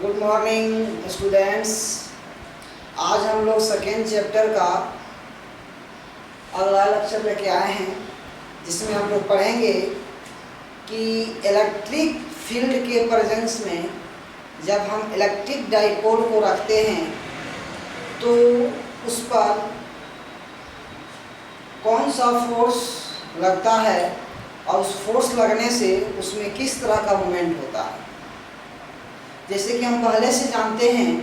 Good morning students. आज हम लोग सेकेंड चैप्टर का अगला लेक्चर लेके आए हैं, जिसमें हम लोग पढ़ेंगे कि इलेक्ट्रिक फील्ड के प्रेजेंस में जब हम इलेक्ट्रिक डाइपोल को रखते हैं तो उस पर कौन सा फोर्स लगता है और उस फोर्स लगने से उसमें किस तरह का मूवमेंट होता है। जैसे कि हम पहले से जानते हैं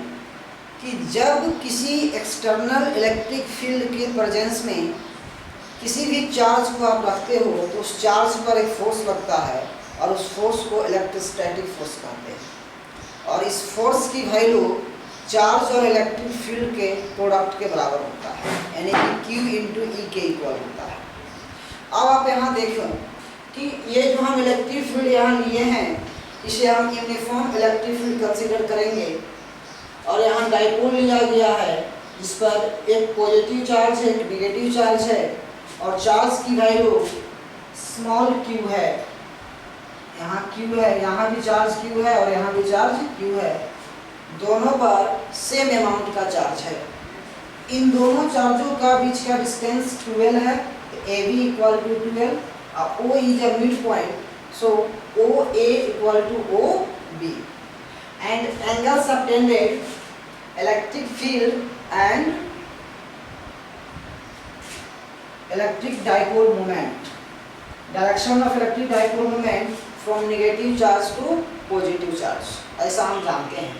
कि जब किसी एक्सटर्नल इलेक्ट्रिक फील्ड के प्रेजेंस में किसी भी चार्ज को आप रखते हो तो उस चार्ज पर एक फोर्स लगता है और उस फोर्स को इलेक्ट्रोस्टैटिक फोर्स कहते हैं। और इस फोर्स की वैल्यू चार्ज और इलेक्ट्रिक फील्ड के प्रोडक्ट के बराबर होता है, यानी कि Q इंटू ई के इक्वल होता है। अब आप यहाँ देखो कि ये जो हम इलेक्ट्रिक फील्ड यहाँ लिए हैं इसे हम यूनिफॉर्म इलेक्ट्रिक फील्ड कंसीडर करेंगे। और यहाँ डाइपोल लिया गया है जिस पर एक पॉजिटिव चार्ज है, एक नेगेटिव चार्ज है और चार्ज की वैल्यू स्मॉल q है। यहाँ q है, यहाँ भी चार्ज q है और यहाँ भी चार्ज q है। दोनों पर सेम अमाउंट का चार्ज है। इन दोनों चार्जों का बीच का डिस्टेंस 12 है। AB इक्वल टू 12 और O is a mid point, so OA equal to OB, and angles subtended electric field and electric dipole moment. Direction of electric dipole moment from negative charge to positive charge. ऐसा हम जानते हैं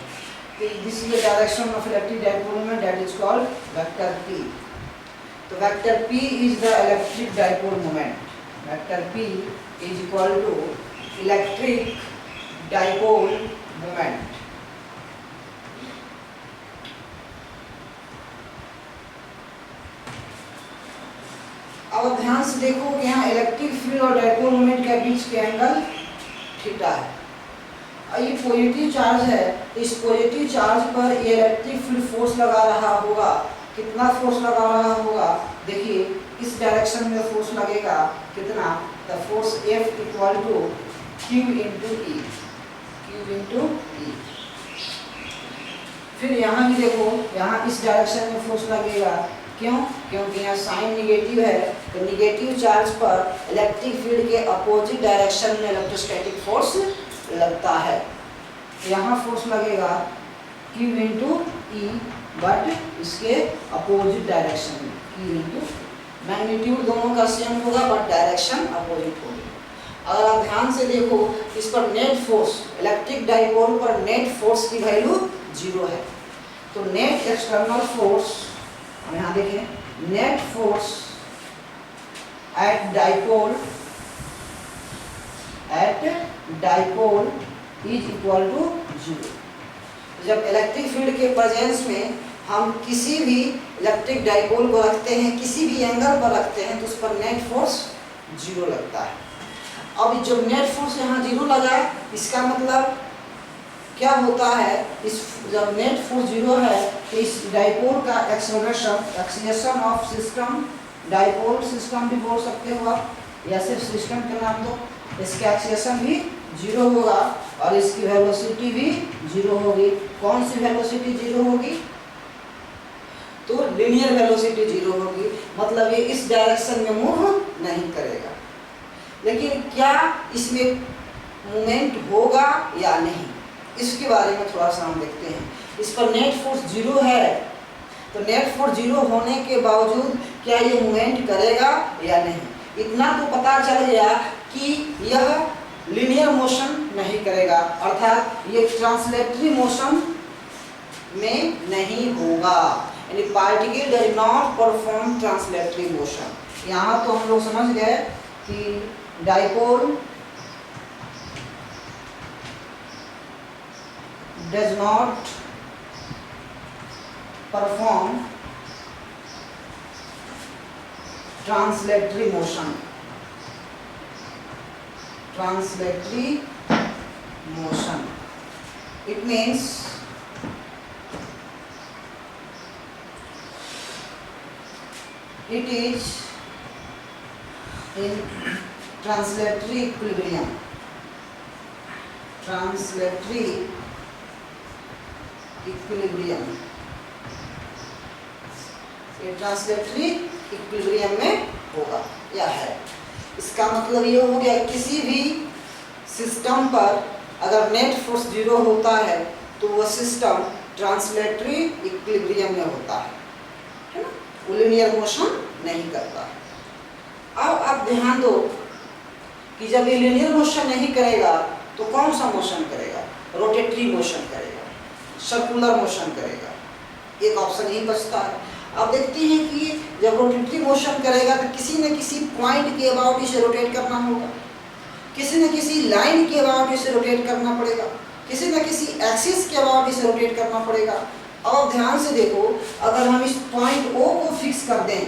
कि this is the direction of electric dipole moment, that is called vector P. तो vector P is the electric dipole moment. Vector P is equal to electric dipole moment. अब ध्यान से देखो कि यहाँ इलेक्ट्रिक फील्ड और डाइपोल मोमेंट के बीच के एंगल थीटा है और ये पॉजिटिव चार्ज है। इस पॉजिटिव चार्ज पर ये इलेक्ट्रिक फील्ड फोर्स लगा रहा होगा। कितना फोर्स लगा रहा होगा, देखिए इस डायरेक्शन में फोर्स लगेगा कितना, the force F equal to Q into E, Q into E. फिर यहाँ भी देखो, यहाँ इस डायरेक्शन में फोर्स लगेगा। क्यों? क्योंकि यहाँ साइन निगेटिव है तो निगेटिव चार्ज पर इलेक्ट्रिक फील्ड के अपोजिट डायरेक्शन में इलेक्ट्रोस्टैटिक फोर्स लगता है। यहाँ फोर्स लगेगा Q इंटू ई, बट इसके अपोजिट डायरेक्शन में Q इंटू, मैग्नीट्यूड दोनों का सेम होगा बट डायरेक्शन अपोजिट होगी। अगर आप ध्यान से देखो इस पर नेट फोर्स, इलेक्ट्रिक डाइपोल पर नेट फोर्स की वैल्यू 0 है। तो नेट एक्सटर्नल फोर्स, हम यहाँ देखें, net force at dipole is equal to 0। जब इलेक्ट्रिक फील्ड के प्रेजेंस में हम किसी भी इलेक्ट्रिक डाइपोल को रखते हैं, किसी भी एंगल पर रखते हैं तो उस पर नेट फोर्स 0 लगता है। अब जब नेट फोर्स यहाँ 0 लगा इसका मतलब क्या होता है, इस जब नेट फोर्स 0 है तो इस डाइपोल का acceleration of system, dipole system भी बोल सकते हो आप या सिर्फ सिस्टम के नाम दो, इसका एक्सीलरेशन भी 0 होगा और इसकी वेलोसिटी भी 0 होगी। कौन सी वेलोसिटी 0 होगी? तो लीनियर वेलोसिटी 0 होगी, मतलब ये इस डायरेक्शन में मूव नहीं करेगा। लेकिन क्या इसमें मूवमेंट होगा या नहीं, इसके बारे में थोड़ा सा हम देखते हैं। इस पर नेट फोर्स 0 है तो नेट फोर्स 0 होने के बावजूद क्या ये मूवमेंट करेगा या नहीं, इतना तो पता चल गया कि यह लीनियर मोशन नहीं करेगा, अर्थात ये ट्रांसलेटरी मोशन में नहीं होगा, यानी particle does not perform translatory motion. यहाँ तो हम लोग समझ गए कि dipole does not perform translatory motion, it means it is in translatory equilibrium equilibrium, ये ट्रांसलेटरी इक्विलिब्रियम में होगा या है। इसका मतलब ये हो गया किसी भी सिस्टम पर अगर नेट फोर्स 0 होता है तो वह सिस्टम ट्रांसलेटरी इक्विलिब्रियम में होता है ना, वो लीनियर मोशन नहीं करता। अब आप ध्यान दो कि जब ये लीनियर मोशन नहीं करेगा तो कौन सा मोशन करेगा? रोटेटरी मोशन करेगा, सर्कुलर मोशन करेगा, एक ऑप्शन यही बचता है। अब देखते हैं कि जब रोटेटरी मोशन करेगा तो किसी न किसी पॉइंट के अबाउट इसे रोटेट करना होगा, किसी न किसी लाइन के अबाउट इसे रोटेट करना पड़ेगा, किसी न किसी एक्सिस के अबाउट इसे रोटेट करना पड़ेगा। अब ध्यान से देखो, अगर हम इस पॉइंट O को फिक्स कर दें,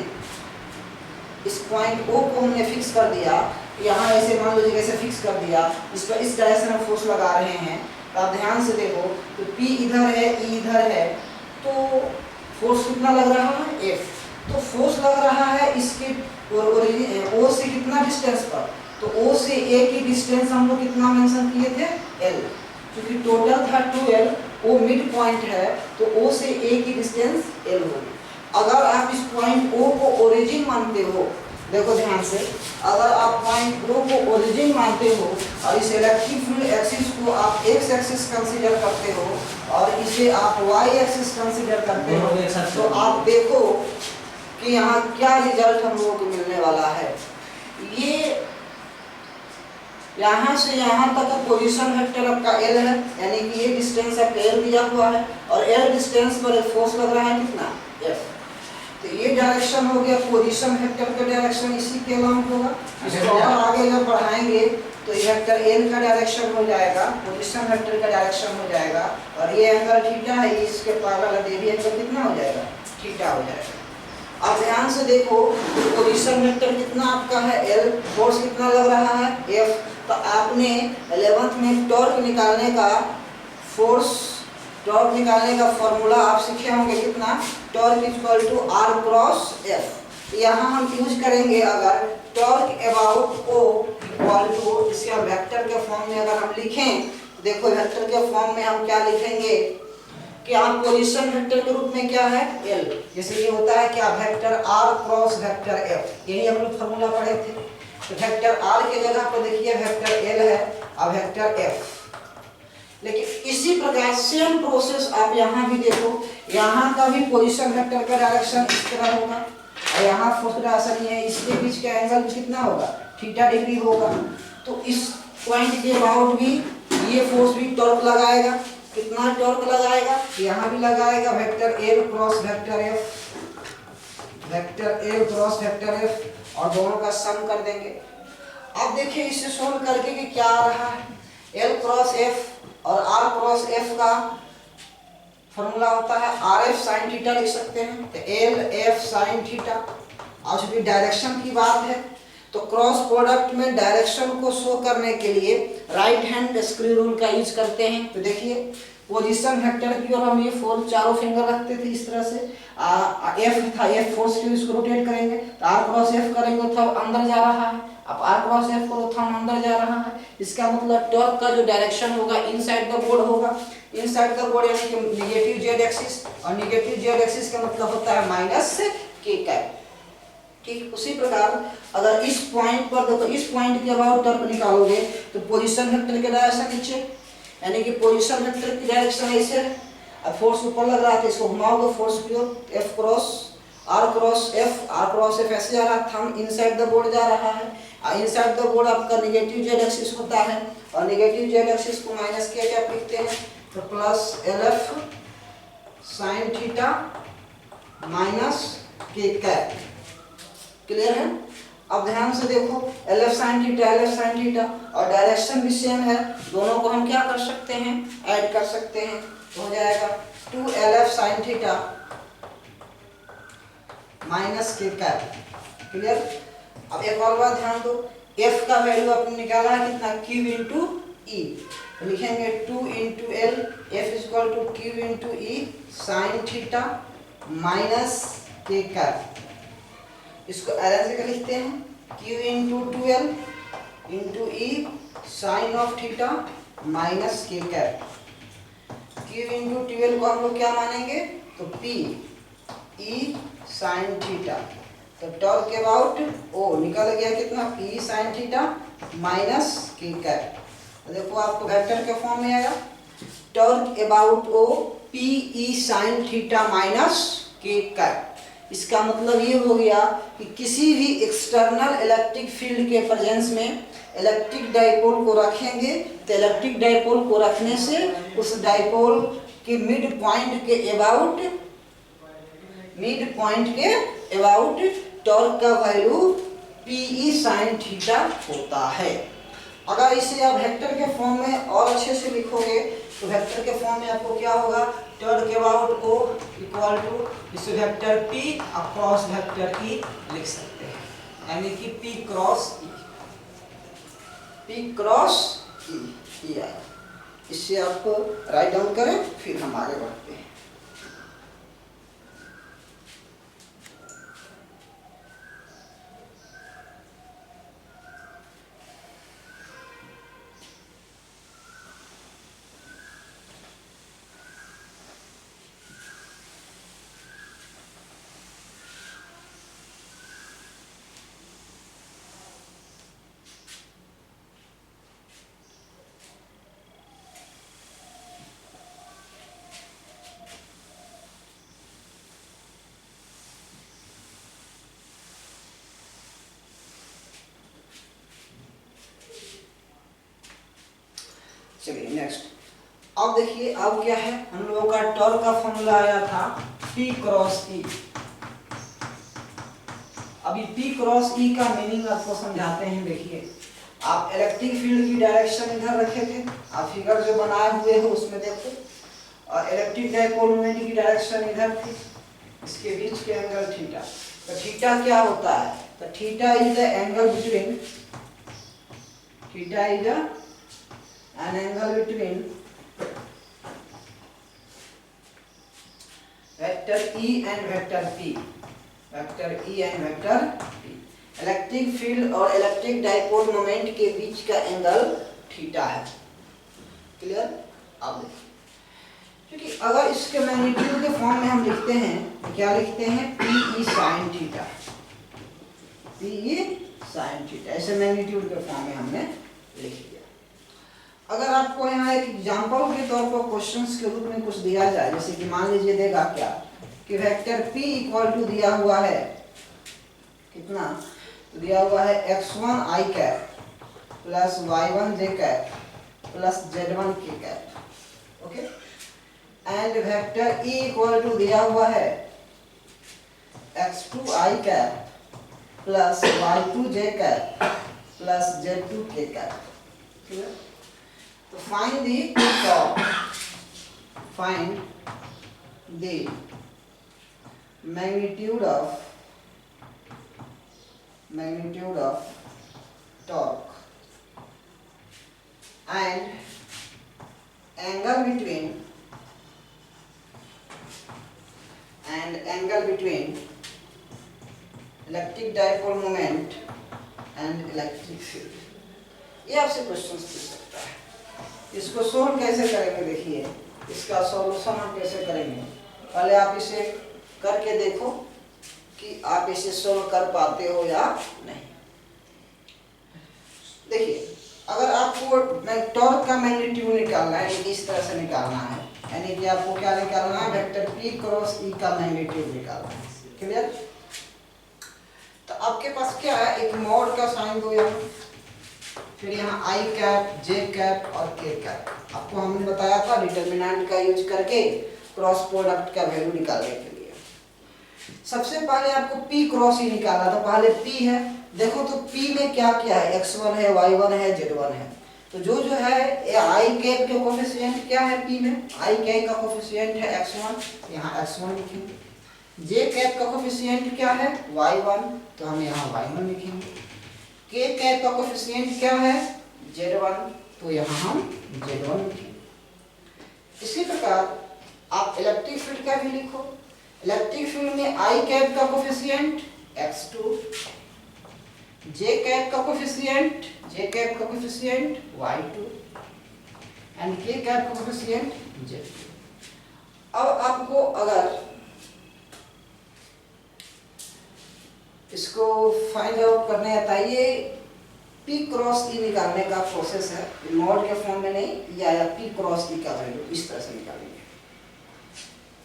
इस पॉइंट O को हमने फिक्स कर दिया, यहाँ ऐसे मान लीजिए कैसे फिक्स कर दिया, इस पर इस डायरेक्शन में फोर्स लगा रहे हैं, तो आप ध्यान से देखो तो P इधर है, E इधर है, तो फोर्स कितना लग रहा है? F। तो फोर्स लग रहा है इसके O से कितना डिस्टेंस पर? तो O से A की डिस्टेंस हम लोग कितना मेंशन किए थे? L। क्योंकि टोटल था 2L, O मिड पॉइंट है तो O से A की डिस्टेंस L होगी। अगर आप इस पॉइंट O को ओरिजिन मानते हो, देखो ध्यान से, अगर आप पॉइंट O को ओरिजिन मानते हो और इस इलेक्ट्रिक फील्ड एक्सिस को आप x एक्सिस कंसीडर करते हो और इसे आप y एक्सिस कंसीडर करते हो, तो आप देखो कि यहाँ क्या रिजल्ट हम लोगों को मिलने वाला है। ये यहाँ से यहाँ तक पोजीशन वेक्टर आपका L है, यानी कि ये डिस्टेंस आपका L दिया हुआ है और L डिस्टेंस पर एक फोर्स लग रहा है कितना? F। तो ये डायरेक्शन हो गया पोजीशन वेक्टर का डायरेक्शन, इसी के अलाउंट होगा। इसको और आगे जब बढ़ाएंगे तो ये वेक्टर L का डायरेक्शन हो जाएगा, पोजीशन वेक्टर का डायरेक्शन हो जाएगा, और ये एंगल थीटा है, इसके पैरेलल है, ये एंगल कितना हो जाएगा? थीटा हो जाएगा। अब ध्यान से देखो पोजीशन वेक्टर कितना आपका है? L, फोर्स कितना लग रहा है? F। तो आपने 11th में टॉर्क निकालने का टॉर्क निकालने का फॉर्मूला आप सीखे होंगे कितना? Torque equal to R cross F। यहाँ हम यूज करेंगे अगर torque about O equal to, इसे हम वेक्टर के फॉर्म में अगर हम लिखें, देखो वेक्टर के फॉर्म में हम क्या लिखेंगे कि आप पोजीशन वेक्टर के रूप में क्या है? L। जैसे ये होता है क्या? Vector R cross vector F, यही हम लोग फॉर्मूला पढ़े थे। तो वेक्टर R के जगह पर देखिए वेक्टर L है और वेक्टर F। लेकिन इसी प्रकार सेम प्रोसेस आप यहाँ भी देखो, यहाँ का भी पोजीशन वेक्टर का डायरेक्शन इस तरह होगा और यहाँ फोर्स डायरेक्शन ये है, इसके बीच का एंगल कितना होगा? थीटा डिग्री होगा। तो इस पॉइंट के अबाउट भी ये फोर्स भी टॉर्क लगाएगा, कितना टॉर्क लगाएगा? यहाँ भी लगाएगा vector L cross vector F, vector L cross vector F, और दोनों का सम कर देंगे। अब देखिए इसे सोल्व करके कि क्या आ रहा है। L क्रॉस F और R क्रॉस F का फॉर्मूला होता है RF साइन थीटा, लिख सकते हैं तो L F साइन थीटा। और चूंकि डायरेक्शन की बात है तो क्रॉस प्रोडक्ट में डायरेक्शन को शो करने के लिए राइट हैंड स्क्रू रूल का यूज करते हैं। तो देखिए पोजीशन वेक्टर की और हम ये फोर चारों फिंगर रखते थे इस तरह से, F था, F फोर्स के इसको रोटेट करेंगे तो R क्रॉस F करेंगे तो अंदर जा रहा है, अब R क्रॉस F करो तो अंदर जा रहा है। इसका मतलब टॉर्क का जो डायरेक्शन होगा इनसाइड द बोर्ड होगा, इनसाइड द बोर्ड यानी कि नेगेटिव जेड एक्सिस, और नेगेटिव जेड एक्सिस का मतलब होता है माइनस k कैप। ठीक उसी प्रकार अगर इस पॉइंट पर देखो, इस पॉइंट के अबाउट टॉर्क निकालोगे तो पोजीशन वेक्टर के डायरेक्शन नीचे, यानी कि पोजीशन वेक्टर की डायरेक्शन ऐसे है, अब फोर्स ऊपर लग रहा था, इसको घुमाओगे फोर्स की ओर, F cross R cross F, R cross F ऐसे जा रहा था, हम इनसाइड द बोर्ड जा रहा है, और इनसाइड द बोर्ड आपका नेगेटिव जेड एक्सिस होता है, और नेगेटिव जेड एक्सिस को माइनस के क्या लिखते हैं तो plus LF sign theta minus k cap. Clear है? अब ध्यान से देखो LF साइन थीटा और डायरेक्शन भी सेम है, दोनों को हम क्या कर सकते हैं? ऐड कर सकते हैं, तो हो जाएगा 2LF sign theta minus k cap. Clear? अब एक और बात ध्यान दो, F का वैल्यू आपने निकाला है कितना? Q इंटू E, तो लिखेंगे 2 into L, F equal to Q into E sine theta minus k cap. इसको अरेंज करके लिखते हैं Q into 2L into E sine of theta minus k cap. Q into 12 को हम लोग क्या मानेंगे, तो P E साइन थीटा, तो टॉर्क अबाउट O निकल गया कितना, P sine theta minus K cap. तो देखो आपको वेक्टर के फॉर्म में आएगा, टॉर्क about O P E sine theta minus K cap. इसका मतलब ये हो गया कि किसी भी एक्सटर्नल इलेक्ट्रिक फील्ड के प्रेजेंस में इलेक्ट्रिक डाइपोल को रखेंगे, तो इलेक्ट्रिक डाइपोल को रखने से उस डाइपोल के मिड पॉइंट के अबाउट टॉर्क का वैल्यू Pe साइन थीटा होता है। अगर इसे आप वेक्टर के फॉर्म में और अच्छे से लिखोगे तो वेक्टर के फॉर्म में आपको क्या होगा, torque about O equal to इस vector P across vector E लिख सकते हैं, यानी कि P क्रॉस E आया। इससे आपको राइट डाउन करें, फिर हम आगे बढ़ते हैं। चलिए नेक्स्ट, अब देखिए अब क्या है, हम लोगों का टॉर्क का फॉर्मूला आया था P क्रॉस E। अभी P क्रॉस E का मीनिंग आपको समझाते हैं। देखिए आप इलेक्ट्रिक फील्ड की डायरेक्शन इधर रखे थे, आप फिगर जो बनाए हुए हो उसमें देखो, और इलेक्ट्रिक डाइपोल मोमेंट की डायरेक्शन इधर थी, इसके बीच के एंगल थीटा। तो थीटा क्या होता है, तो theta is the angle between, theta is an angle between vector E and vector P, vector E and vector P। Electric field और इलेक्ट्रिक डाइपोल मोमेंट के बीच का एंगल थीटा है। क्लियर? अब देखिए, क्योंकि अगर इसके मैग्नीट्यूड के फॉर्म में हम लिखते हैं तो क्या लिखते हैं, Pe sin theta, Pe sin theta, ऐसे मैग्नीट्यूड के फॉर्म में हमने लिख दिया। अगर आपको यहाँ एक एग्जांपल के तौर पर क्वेश्चंस के रूप में कुछ दिया जाए, जैसे कि मान लीजिए देगा क्या कि वेक्टर P इक्वल टू दिया हुआ है कितना, तो दिया हुआ है x1 i cap plus y1 j cap plus z1 k cap, okay. And vector E equal to दिया हुआ है x2 i cap plus y2 j cap plus z2 k cap. Clear? तो find the magnitude of torque and angle between electric dipole moment and electric field। ये आपसे question पूछ सकता है। इसको सोल्व कैसे करेंगे, देखिए इसका सॉल्यूशन हम कैसे करेंगे। पहले आप इसे करके देखो कि आप इसे सोल्व कर पाते हो या नहीं। देखिए अगर आपको टॉर्क का मैग्नीट्यूड निकालना है, इस तरह से निकालना है, यानी कि आपको क्या निकालना है, वेक्टर P क्रॉस E का मैग्नीट्यूड निकालना है। क्लियर? तो आपके पास क्या है, एक मॉड का साइन दो यहाँ, फिर यहाँ i कैप, j कैप और k कैप। आपको हमने बताया था डिटर्मिनेंट का यूज करके क्रॉस प्रोडक्ट का वैल्यू निकालने के लिए। सबसे पहले आपको P क्रॉस E निकाला, तो पहले P है, देखो तो P में क्या क्या है, x1 है, y1 है, z1 है। तो जो है i कैप के कोफिशिएंट क्या है P में, i कैप का कोफिशिएंट है x1, यहाँ x1 लिखेंगे। j कैप का कोफिशिएंट क्या है y1, तो हम यहाँ y1 लिखेंगे। k कैप का कोफिशिएंट क्या है z1, तो यहाँ हम z1 लिखेंगे। इसी प्रकार आप इलेक्ट्रिक फील्ड का भी लिखो। इलेक्ट्रिक फील्ड में i कैप का कोफिशिएंट x2, j कैप का coefficient y2 and k cap का कोफिशिएंट z2। अब आपको अगर इसको फाइंड आउट करने आता है, ये P क्रॉस E निकालने का प्रोसेस है, मॉड के फॉर्म में नहीं, या P क्रॉस E का वैल्यू इस तरह से निकालेंगे।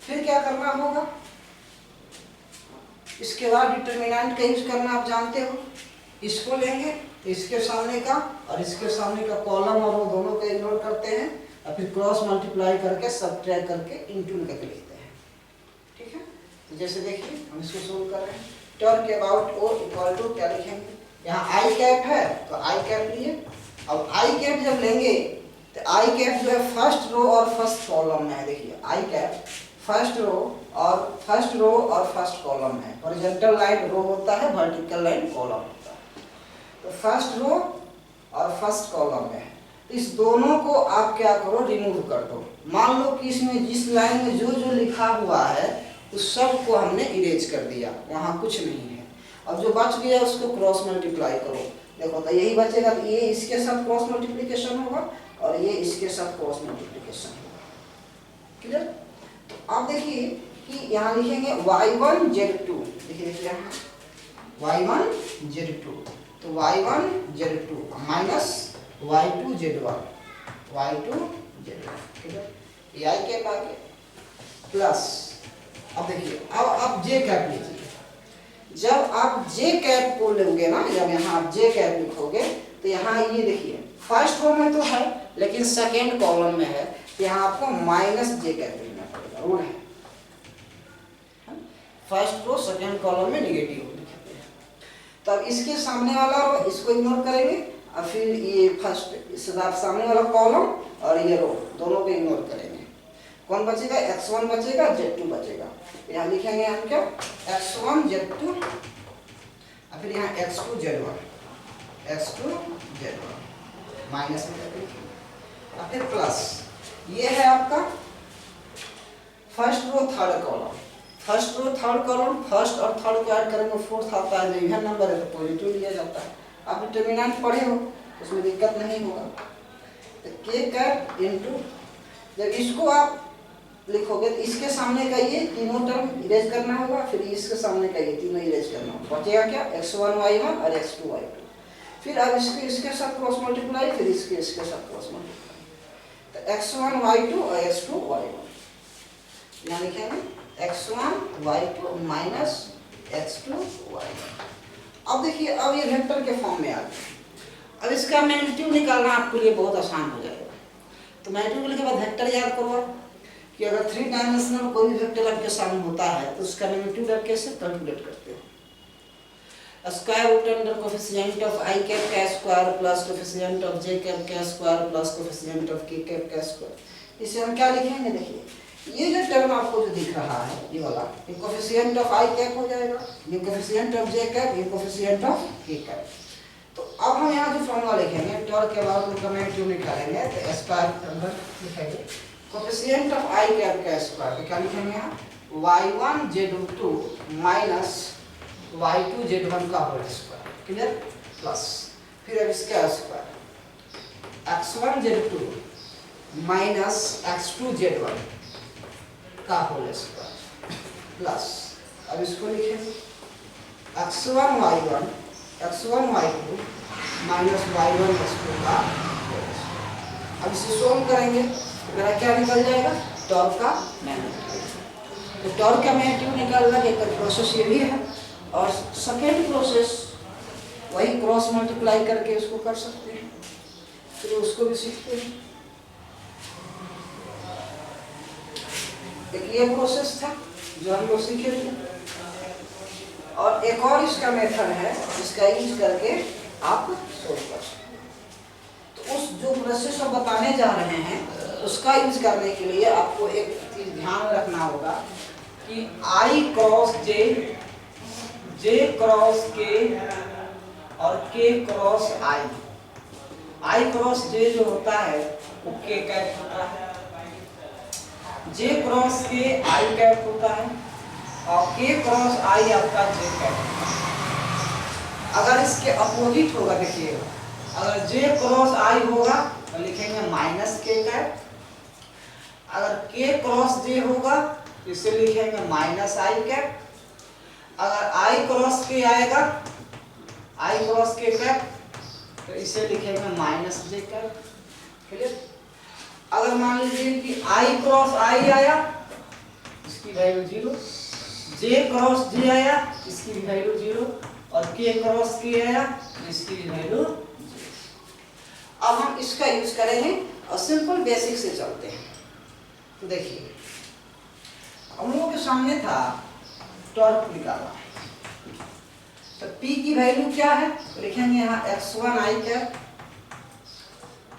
फिर क्या करना होगा, इसके बाद डिटरमिनेंट का यूज करना आप जानते हो। इसको लेंगे तो इसके सामने का और इसके सामने का कॉलम और वो दोनों को इग्नोर करते हैं और फिर क्रॉस मल्टीप्लाई करके सबट्रैक्ट करके इनटू करके लिखते हैं। ठीक है, तो जैसे देखिए हम इसको सोल्व कर रहे हैं। टर्म के अबाउट ओ इक्वल टू क्या लिखेंगे, यहाँ आई कैप है तो आई कैप लिए। अब आई कैप जब लेंगे तो आई कैप जो है फर्स्ट रो और फर्स्ट कॉलम में है। देखिए आई कैप फर्स्ट रो और फर्स्ट कॉलम में है। हॉरिजॉन्टल लाइन रो होता है, वर्टिकल लाइन कॉलम होता है। तो फर्स्ट रो और फर्स्ट कॉलम में है, तो इस दोनों को आप क्या करो, रिमूव कर दो। मान लो कि इसमें जिस लाइन में जो जो लिखा हुआ है उस सब को हमने इरेज कर दिया, वहाँ कुछ नहीं है। अब जो बच गया उसको क्रॉस मल्टीप्लाई करो। देखो तो यही बचेगा, तो ये इसके साथ क्रॉस मल्टीप्लिकेशन होगा और ये इसके साथ क्रॉस मल्टीप्लिकेशन होगा। क्लियर? तो आप देखिए कि यहाँ लिखेंगे y1 z2। देखिए यहाँ y1 z2, तो y1 z2 minus y2 z1, clear? ये आई कैप आ गया प्लस, अब देखिए अब आप जे कैप लीजिए। जब आप जे कैप को लोगे ना, जब यहाँ आप जे कैप लिखोगे तो यहाँ ये देखिए फर्स्ट रो में तो है लेकिन सेकेंड कॉलम में है, तो यहाँ आपको माइनस जे कैप लिखना पड़ेगा, रूल है। फर्स्ट रो सेकेंड कॉलम में निगेटिव लिखते हैं। तो अब इसके सामने वाला रो इसको इग्नोर करेंगे और फिर ये फर्स्ट सामने वाला कॉलम और ये रो दोनों को इग्नोर करेंगे। कौन बचेगा, x1 बचेगा, z2 बचेगा। यहाँ लिखेंगे हम क्या, x1 z2 और फिर यहाँ x2 z1 माइनस में और फिर प्लस। ये है आपका first row third column. First row third column, first और थर्ड को ऐड करेंगे फोर्थ आता है, इवन नंबर है तो पॉजिटिव लिया जाता है। आप डिटरमिनेंट पढ़े हो उसमें दिक्कत नहीं होगा। तो k कैप इनटू, जब इसको आप लिखोगे तो इसके सामने का ये तीनों टर्म इरेज करना होगा, फिर इसके सामने का ये तीनों इरेज करना होगा। बचेगा क्या, x1 y1 और x2 y2। फिर अब इसके साथ क्रॉस मल्टीप्लाई, फिर इसके साथ क्रॉस मल्टीप्लाई, तो x1 y2 और x2 y1। यहाँ लिखेंगे x1 y2 minus x2 y1। अब देखिए अब ये वेक्टर के फॉर्म में आ गया। अब इसका मैग्नीट्यूड निकालना आपके लिए बहुत आसान हो जाएगा। तो मैग्नीट्यूड के बाद वेक्टर याद करो कि अगर 3 डायमेंशनल कोई भी वेक्टर आपके सामने होता है तो उसका मैग्नीट्यूड आप कैसे कैलकुलेट करते हो। Square root under coefficient of I cap का square plus coefficient of J cap का square plus coefficient of K cap का स्क्वायर। इसे हम क्या लिखेंगे, देखिए ये जो टर्म आपको जो दिख रहा है ये वाला, ये कोफिशिएंट ऑफ आई कैप हो जाएगा, ये कोफिशिएंट ऑफ जे कैप, ये कोफिशिएंट ऑफ के कैप। तो अब हम यहाँ जो फॉर्मूला लिखेंगे टर्म के बाद उसका मैग्नीट्यूड निकालेंगे, तो स्क्वायर अंदर लिखेंगे कोफिशिएंट ऑफ आई कैप का स्क्वायर, तो क्या लिखेंगे यहाँ y1 z2 minus y2 z1 का होल स्क्वायर, क्लियर? प्लस फिर अब इसका square x1 z2 minus x2 z1 का होल स्क्वायर प्लस, अब इसको लिखेंगे x1 y1 x1 y2 minus y1 x2 का होल स्क्वायर। अब इसे सोल्व करेंगे मेरा क्या निकल जाएगा, टॉर्क का मैग्नीट्यूड। तो टॉर्क का मैग्नीट्यूड निकालना एक प्रोसेस ये भी है, और सेकेंड प्रोसेस वही क्रॉस मल्टीप्लाई करके उसको कर सकते हैं, फिर उसको भी सीखते हैं। एक ये प्रोसेस था जो हम लोग सीखे थे, और एक और इसका मेथड है जिसका यूज करके आप सोल्व कर सकते हैं। तो उस जो प्रोसेस हम बताने जा रहे हैं उसका यूज करने के लिए आपको एक चीज ध्यान रखना होगा कि I cross J cross K और K cross I cross J जो होता है वो K कैप होता है, J cross K I cap होता है और K क्रॉस I आपका J कैप होता है। अगर इसके अपोजिट होगा, देखिएगा अगर J क्रॉस I होगा तो लिखेंगे माइनस K कैप, अगर k क्रॉस j होगा इसे लिखेंगे माइनस आई कैप, अगर i क्रॉस k आएगा, i क्रॉस k कैप, तो इसे लिखेंगे माइनस j कैप। क्लियर? अगर मान लीजिए कि i क्रॉस i आया, इसकी वैल्यू 0, j क्रॉस j आया, इसकी भी वैल्यू 0, और k क्रॉस k आया, इसकी भी वैल्यू 0। अब हम इसका यूज करेंगे और सिंपल बेसिक से चलते हैं। तो देखिए हम लोगों के सामने था टॉर्क निकालना, तो P की वैल्यू क्या है, तो लिखेंगे यहाँ x1 i cap,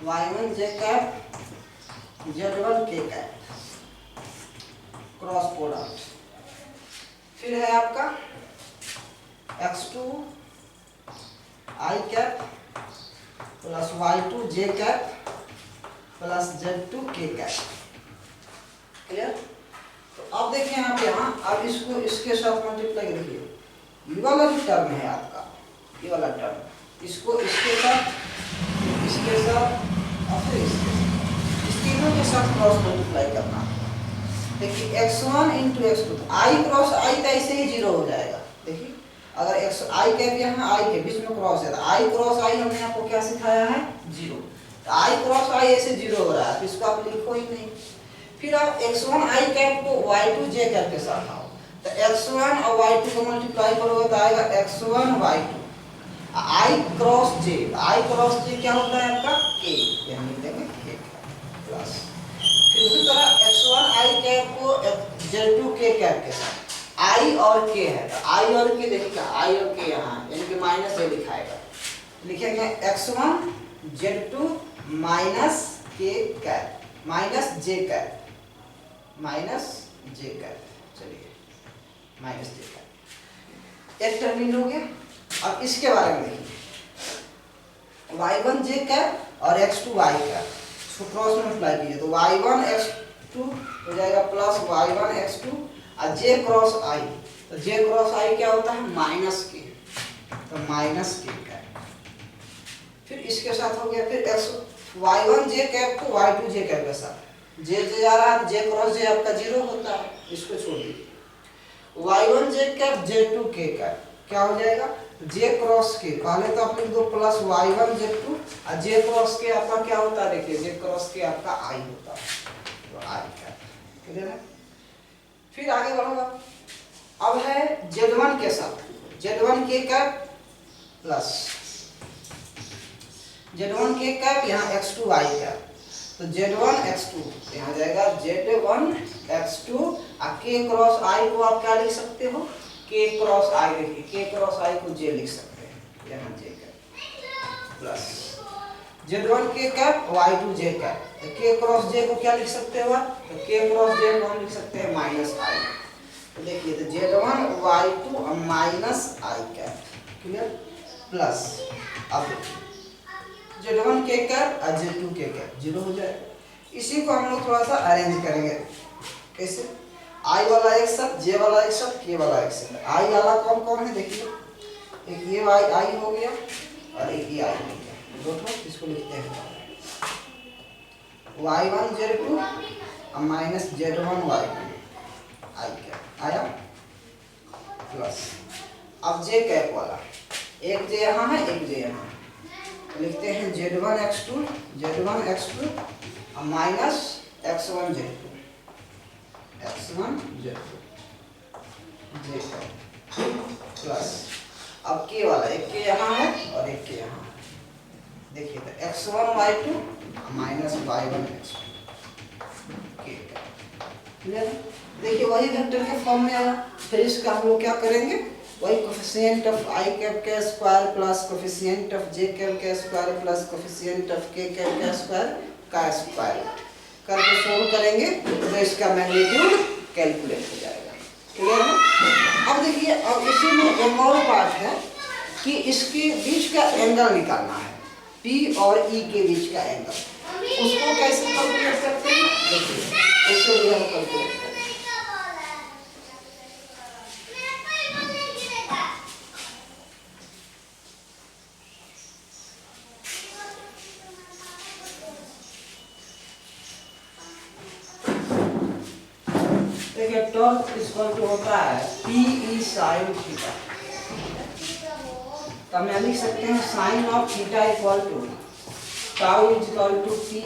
y1 j cap, z1 k cap, cross product. फिर है आपका x2 i cap plus y2 j cap plus z2 k cap. Clear? तो अब देखिए आप यहाँ, अब इसको इसके साथ मल्टीप्लाई करिए, ये वाला जो टर्म है आपका, ये वाला टर्म, इसको इसके साथ, इसके साथ और फिर इसके साथ, इस तीनों के साथ क्रॉस मल्टीप्लाई करना। देखिए x1 into x2, i cross i तो ऐसे ही 0 हो जाएगा। देखिए अगर x i कैप यहाँ i के बीच में क्रॉस है, तो i क्रॉस i हमने आपको क्या सिखाया है, 0। तो i क्रॉस i ऐसे 0 हो रहा है, तो इसको आप लिखो ही नहीं। फिर आप x1 i कैप को y2 j कैप के साथ आओ, तो x1 और y2 को मल्टीप्लाई करोगे तो आएगा x1 y2, i cross j, i cross j क्या होता है आपका, k, यहाँ लिख देंगे k प्लस, फिर उसी तरह x1 i कैप को z2 k कैप के साथ, i और k है, तो i और k देखिएगा, i और k यहाँ यानी कि माइनस से लिखाएगा, लिखेंगे x1 z2 minus k cap minus j cap, minus j cap, चलिए माइनस j कैप, एक टर्मिनल हो गया। अब इसके बारे में देखिए, y1 j कैप और x2 y कैप, इसको क्रॉस मल्टीप्लाई कीजिए तो y1 x2 हो जाएगा प्लस y1 x2 और j क्रॉस i, तो j क्रॉस i क्या होता है, माइनस k, तो माइनस k कैप। फिर इसके साथ हो गया, फिर y1 j कैप को y2 j कैप के साथ, j जा रहा है, j क्रॉस j आपका 0 होता है, इसको छोड़ दीजिए। y1 j cap j2 k cap क्या हो जाएगा, j क्रॉस k, पहले तो आप लिख दो प्लस y1 z2 और j क्रॉस k आपका क्या होता है, देखिए j क्रॉस k आपका i होता है, तो i कैप। क्लियर है? फिर आगे बढ़ूंगा, अब है z1 के साथ, z1 k cap plus z1 k cap, यहाँ x2 y कैप, तो z1 x2 यहाँ जाएगा z1 x2 और k क्रॉस i को आप क्या लिख सकते हो, k क्रॉस i, देखिए k क्रॉस i को j लिख सकते हैं, यहाँ j cap plus z1 k cap y2 j cap, तो k क्रॉस j को क्या लिख सकते हो आप, तो k क्रॉस j को हम लिख सकते हैं माइनस i। तो देखिए तो z1 y2 और minus i cap. Clear? Plus अब z1 k कैप और z2 k कैप 0 हो जाएगा। इसी को हम लोग थोड़ा सा अरेंज करेंगे, कैसे, i वाला एक साथ, j वाला एक साथ, k वाला एक साथ। i वाला कौन कौन है देखिए, एक ये i हो गया और एक ये i हो गया, दोनों इसको लिखते हैं y1 z2 और minus z1 y2 i cap आया प्लस, अब j कैप वाला, एक j यहाँ है, एक j यहाँ है, लिखते हैं z1 x2 और minus x1 z2 j plus, अब k वाला, एक k यहाँ है और एक k यहाँ है, देखिए तो x1 y2 minus y1 x2 k। Clear? देखिए वही वेक्टर के फॉर्म में आया। फिर इसका हम लोग क्या करेंगे, वही कोफिशिएंट ऑफ i कैप के square plus coefficient of j cap के square plus coefficient of k cap के स्क्वायर का स्क्वायर करके सोल्व करेंगे, तो इसका मैग्नीट्यूड कैलकुलेट हो जाएगा। क्लियर है? अब देखिए, अब इसी में एक और पार्ट है कि इसके बीच का एंगल निकालना है, P और E के बीच का एंगल, उसको कैसे कैलकुलेट करते हैं, देखिए इसको भी हम कैलकुलेट करेंगे। देखिए टॉर्क इक्वल टू होता है पी ई साइन थीटा, तो हम लिख सकते हैं sine of theta equal to tau is equal to P,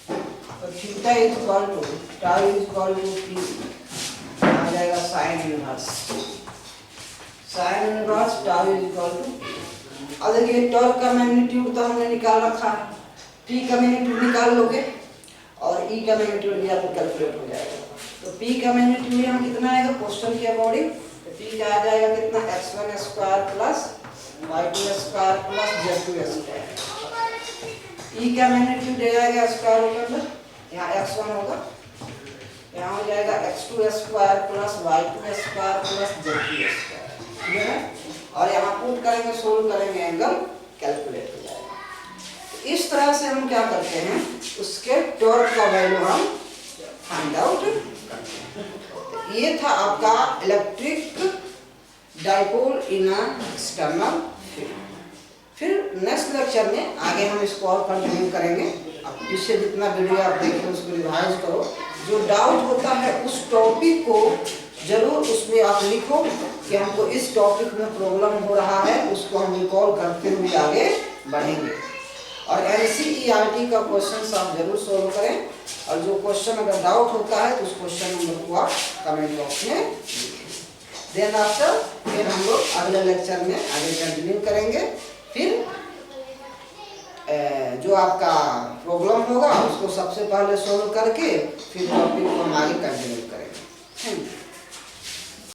और theta is equal to tau is equal to P, आ जाएगा sine inverse, sine inverse tau is equal to. अब देखिए टॉर्क का मैग्नीट्यूड तो हमने निकाल रखा है, पी का मैग्नीट्यूड निकाल लोगे और ई का मैग्नीट्यूड भी आपको कैलकुलेट हो जाएगा। तो पी का मैग्नीट्यूड यहाँ कितना आएगा क्वेश्चन के अकॉर्डिंग, तो पी का आ जाएगा कितना x1 square plus y2 square plus z2 square. E का मैग्नीट्यूड दे जाएगा स्क्वायर रूट में, यहाँ x1 होगा, यहाँ हो जाएगा x2 square plus y2 square plus z2 square, ठीक है। और यहाँ पुट करेंगे, सोल्व करेंगे, एंगल कैलकुलेट हो जाएगा। तो इस तरह से हम क्या करते हैं, उसके टॉर्क का वैल्यू हम फाइंड आउट करते हैं। तो ये था आपका इलेक्ट्रिक डाइपोल इन एक्सटर्नल फील्ड। फिर नेक्स्ट लेक्चर में आगे हम इसको और कंटिन्यू करेंगे। अब पीछे जितना वीडियो आप देखें उसको रिवाइज करो, जो डाउट होता है उस टॉपिक को जरूर उसमें आप लिखो कि हमको इस टॉपिक में प्रॉब्लम हो रहा है, उसको हम रिकॉल करते हुए आगे बढ़ेंगे। और NCERT का क्वेश्चन आप जरूर सोल्व करें, और जो क्वेश्चन अगर डाउट होता है तो उस क्वेश्चन नंबर को आप कमेंट बॉक्स में लिखें। देन आफ्टर फिर हम लोग अगले लेक्चर में आगे कंटिन्यू करेंगे। फिर जो आपका प्रॉब्लम होगा उसको सबसे पहले सोल्व करके फिर टॉपिक को हम आगे कंटिन्यू करेंगे। Thank you.